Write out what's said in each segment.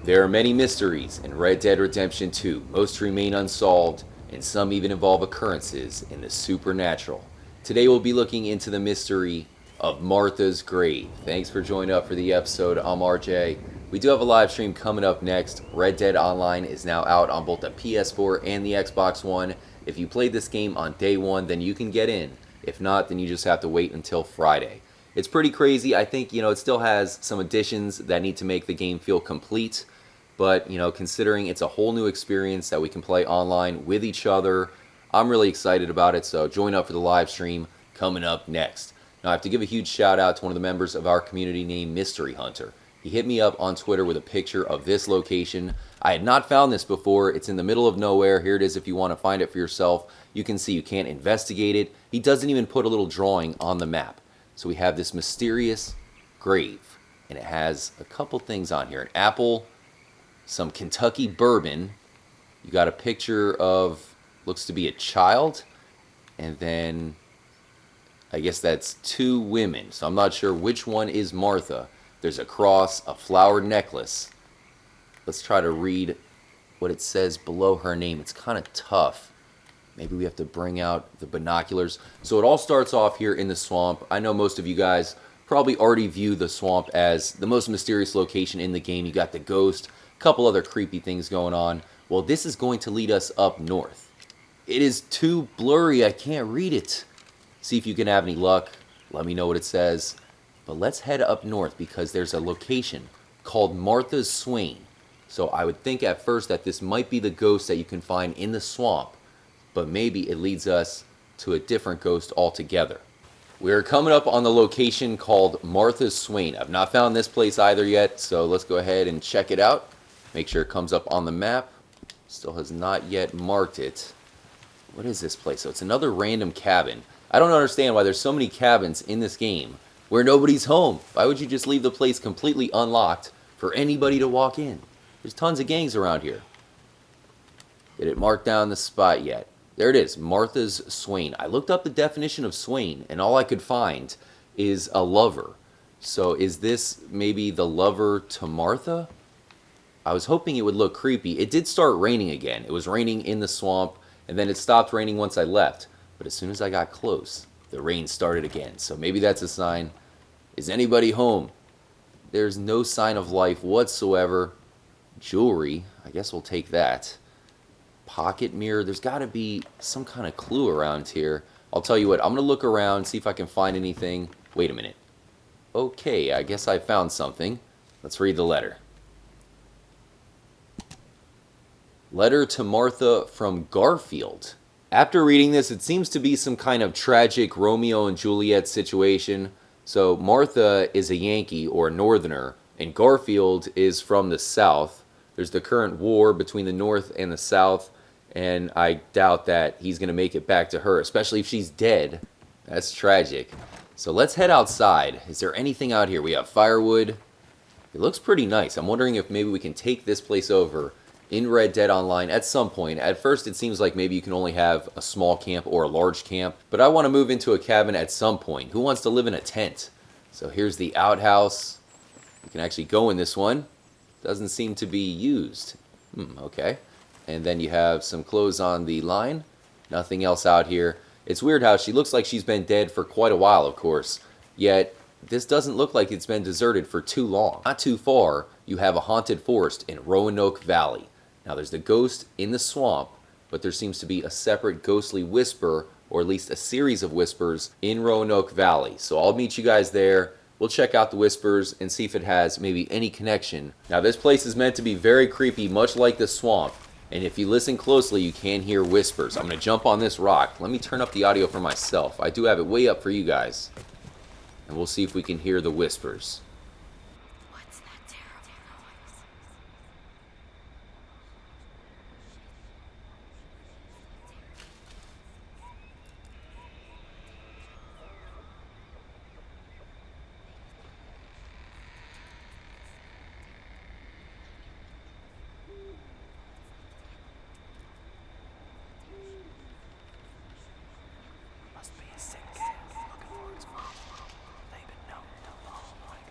There are many mysteries in Red Dead Redemption 2. Most remain unsolved, and some even involve occurrences in the supernatural. Today we'll be looking into the mystery of Martha's grave. Thanks for joining up for the episode. I'm RJ. We do have a live stream coming up next. Red Dead Online is now out on both the PS4 and the Xbox One. If you played this game on day one, then you can get in. If not, then you just have to wait until Friday. It's pretty crazy. I think, it still has some additions that need to make the game feel complete. But, considering it's a whole new experience that we can play online with each other, I'm really excited about it. So join up for the live stream coming up next. Now, I have to give a huge shout out to one of the members of our community named Mystery Hunter. He hit me up on Twitter with a picture of this location. I had not found this before. It's in the middle of nowhere. Here it is if you want to find it for yourself. You can see you can't investigate it. He doesn't even put a little drawing on the map. So we have this mysterious grave, and it has a couple things on here. An apple, some Kentucky bourbon. You got a picture of, looks to be a child, and then I guess that's two women. So I'm not sure which one is Martha. There's a cross, a flowered necklace. Let's try to read what it says below her name. It's kind of tough. Maybe we have to bring out the binoculars. So it all starts off here in the swamp. I know most of you guys probably already view the swamp as the most mysterious location in the game. You got the ghost, a couple other creepy things going on. Well, this is going to lead us up north. It is too blurry. I can't read it. See if you can have any luck. Let me know what it says. But let's head up north because there's a location called Martha's Swain. So I would think at first that this might be the ghost that you can find in the swamp, but maybe it leads us to a different ghost altogether. We're coming up on the location called Martha's Swain. I've not found this place either yet, so let's go ahead and check it out. Make sure it comes up on the map. Still has not yet marked it. What is this place? So it's another random cabin. I don't understand why there's so many cabins in this game where nobody's home. Why would you just leave the place completely unlocked for anybody to walk in? There's tons of gangs around here. Did it mark down the spot yet? There it is, Martha's Swain. I looked up the definition of Swain, and all I could find is a lover. So is this maybe the lover to Martha? I was hoping it would look creepy. It did start raining again. It was raining in the swamp, and then it stopped raining once I left. But as soon as I got close, the rain started again. So maybe that's a sign. Is anybody home? There's no sign of life whatsoever. Jewelry, I guess we'll take that. Pocket mirror, there's got to be some kind of clue around here. I'll tell you what, I'm going to look around, see if I can find anything. Wait a minute. Okay, I guess I found something. Let's read the letter. Letter to Martha from Garfield. After reading this, it seems to be some kind of tragic Romeo and Juliet situation. So Martha is a Yankee or a Northerner, and Garfield is from the South. There's the current war between the North and the South, and I doubt that he's going to make it back to her, especially if she's dead. That's tragic. So let's head outside. Is there anything out here? We have firewood. It looks pretty nice. I'm wondering if maybe we can take this place over in Red Dead Online at some point. At first, it seems like maybe you can only have a small camp or a large camp, but I want to move into a cabin at some point. Who wants to live in a tent? So here's the outhouse. You can actually go in this one. Doesn't seem to be used. Okay. And then you have some clothes on the line. Nothing else out here. It's weird how she looks like she's been dead for quite a while, of course. Yet, this doesn't look like it's been deserted for too long. Not too far, you have a haunted forest in Roanoke Valley. Now, there's the ghost in the swamp, but there seems to be a separate ghostly whisper, or at least a series of whispers, in Roanoke Valley. So I'll meet you guys there. We'll check out the whispers and see if it has maybe any connection. Now, this place is meant to be very creepy, much like the swamp. And if you listen closely, you can hear whispers. I'm going to jump on this rock. Let me turn up the audio for myself. I do have it way up for you guys. And we'll see if we can hear the whispers. What's that terrible noise? Must be a sick cat looking for its mom. They've been known to fall like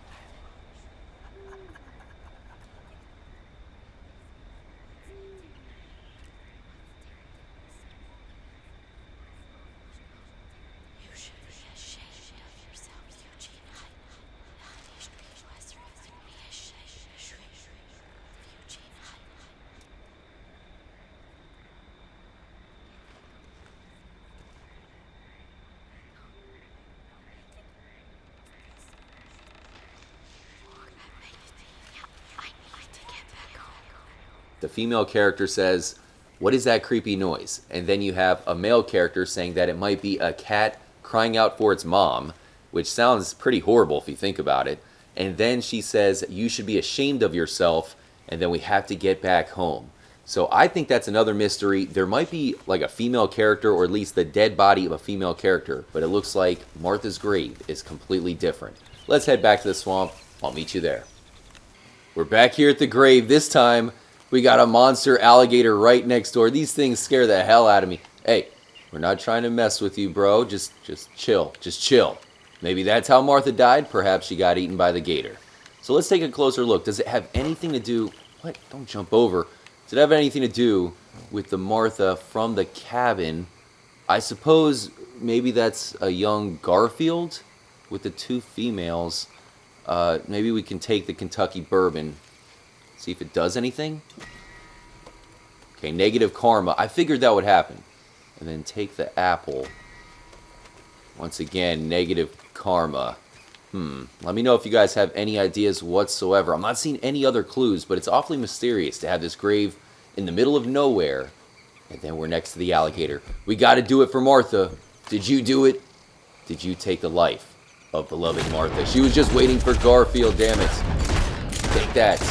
the female character says, "What is that creepy noise?" And then you have a male character saying that it might be a cat crying out for its mom, which sounds pretty horrible if you think about it. And then she says, "You should be ashamed of yourself," and then we have to get back home. So I think that's another mystery. There might be like a female character, or at least the dead body of a female character, but it looks like Martha's grave is completely different. Let's head back to the swamp. I'll meet you there. We're back here at the grave. This time, we got a monster alligator right next door. These things scare the hell out of me. Hey, we're not trying to mess with you, bro. Just chill. Just chill. Maybe that's how Martha died. Perhaps she got eaten by the gator. So let's take a closer look. Does it have anything to do... What? Don't jump over. Does it have anything to do with the Martha from the cabin? I suppose maybe that's a young Garfield with the two females. Maybe we can take the Kentucky bourbon. See if it does anything. Okay, negative karma. I figured that would happen. And then take the apple. Once again, negative karma. Let me know if you guys have any ideas whatsoever. I'm not seeing any other clues, but it's awfully mysterious to have this grave in the middle of nowhere. And then we're next to the alligator. We got to do it for Martha. Did you do it? Did you take the life of beloved Martha? She was just waiting for Garfield, damn it. Take that.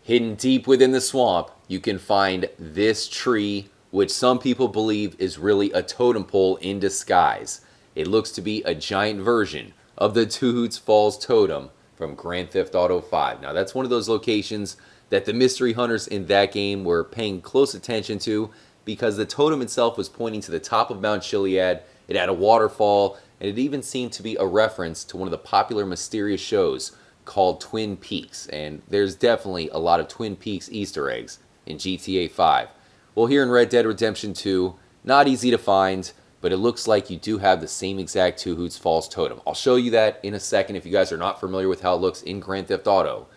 Hidden deep within the swamp, you can find this tree, which some people believe is really a totem pole in disguise. It looks to be a giant version of the Two Hoots Falls totem from Grand Theft Auto 5. Now, that's one of those locations that the mystery hunters in that game were paying close attention to, because the totem itself was pointing to the top of Mount Chiliad. It had a waterfall, and it even seemed to be a reference to one of the popular mysterious shows called Twin Peaks. And there's definitely a lot of Twin Peaks Easter eggs in GTA 5. Well, here in Red Dead Redemption 2, not easy to find, but it looks like you do have the same exact Two Hoots Falls totem. I'll show you that in a second if you guys are not familiar with how it looks in Grand Theft Auto.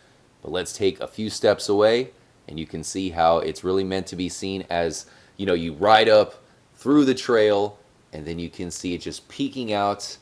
But let's take a few steps away, and you can see how it's really meant to be seen as, you know, you ride up through the trail, and then you can see it just peeking out.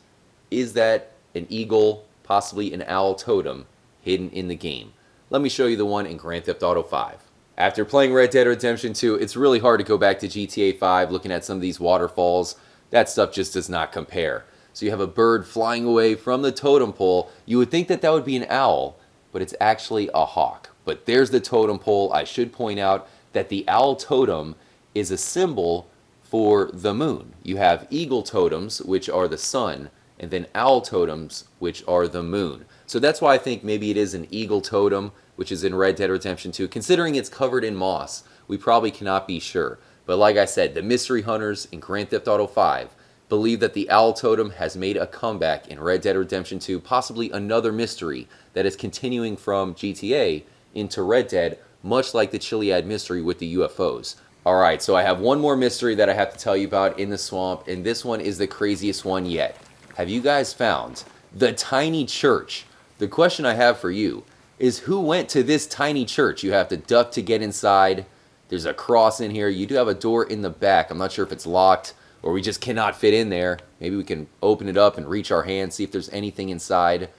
Is that an eagle, possibly an owl totem, hidden in the game? Let me show you the one in Grand Theft Auto 5. After playing Red Dead Redemption 2, it's really hard to go back to GTA 5 looking at some of these waterfalls. That stuff just does not compare. So you have a bird flying away from the totem pole. You would think that that would be an owl, but it's actually a hawk. But there's the totem pole. I should point out that the owl totem is a symbol for the moon. You have eagle totems, which are the sun, and then owl totems, which are the moon. So that's why I think maybe it is an eagle totem, which is in Red Dead Redemption 2. Considering it's covered in moss, we probably cannot be sure. But like I said, the mystery hunters in Grand Theft Auto 5 believe that the owl totem has made a comeback in Red Dead Redemption 2, possibly another mystery that is continuing from GTA into Red Dead, much like the Chiliad mystery with the UFOs. Alright, so I have one more mystery that I have to tell you about in the swamp, and this one is the craziest one yet. Have you guys found the tiny church? The question I have for you is, who went to this tiny church? You have to duck to get inside. There's a cross in here. You do have a door in the back. I'm not sure if it's locked or we just cannot fit in there. Maybe we can open it up and reach our hand, see if there's anything inside.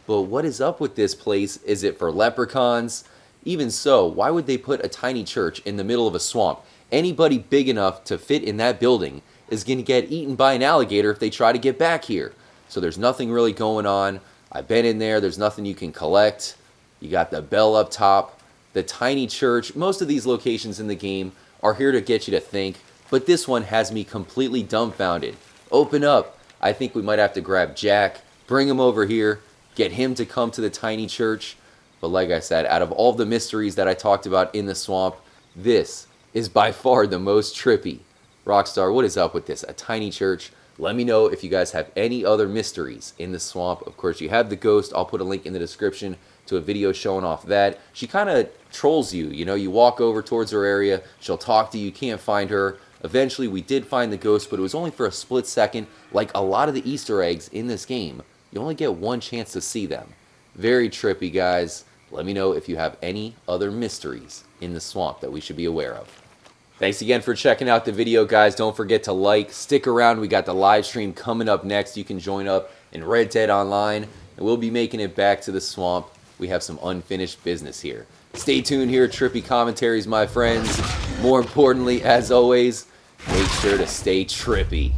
But what is up with this place? Is it for leprechauns? Even so, why would they put a tiny church in the middle of a swamp? Anybody big enough to fit in that building is going to get eaten by an alligator if they try to get back here. So there's nothing really going on. I've been in there. There's nothing you can collect. You got the bell up top. The tiny church. Most of these locations in the game are here to get you to think, but this one has me completely dumbfounded. Open up. I think we might have to grab Jack, bring him over here, get him to come to the tiny church. But like I said, out of all the mysteries that I talked about in the swamp, this is by far the most trippy. Rockstar, what is up with this? A tiny church. Let me know if you guys have any other mysteries in the swamp. Of course, you have the ghost. I'll put a link in the description to a video showing off that. She kind of trolls you. You know, you walk over towards her area. She'll talk to you. You can't find her. Eventually, we did find the ghost, but it was only for a split second. Like a lot of the Easter eggs in this game, you only get one chance to see them. Very trippy, guys. Let me know if you have any other mysteries in the swamp that we should be aware of. Thanks again for checking out the video, guys. Don't forget to like, stick around. We got the live stream coming up next. You can join up in Red Dead Online, and we'll be making it back to the swamp. We have some unfinished business here. Stay tuned here, Trippy Commentaries, my friends. More importantly, as always, make sure to stay trippy.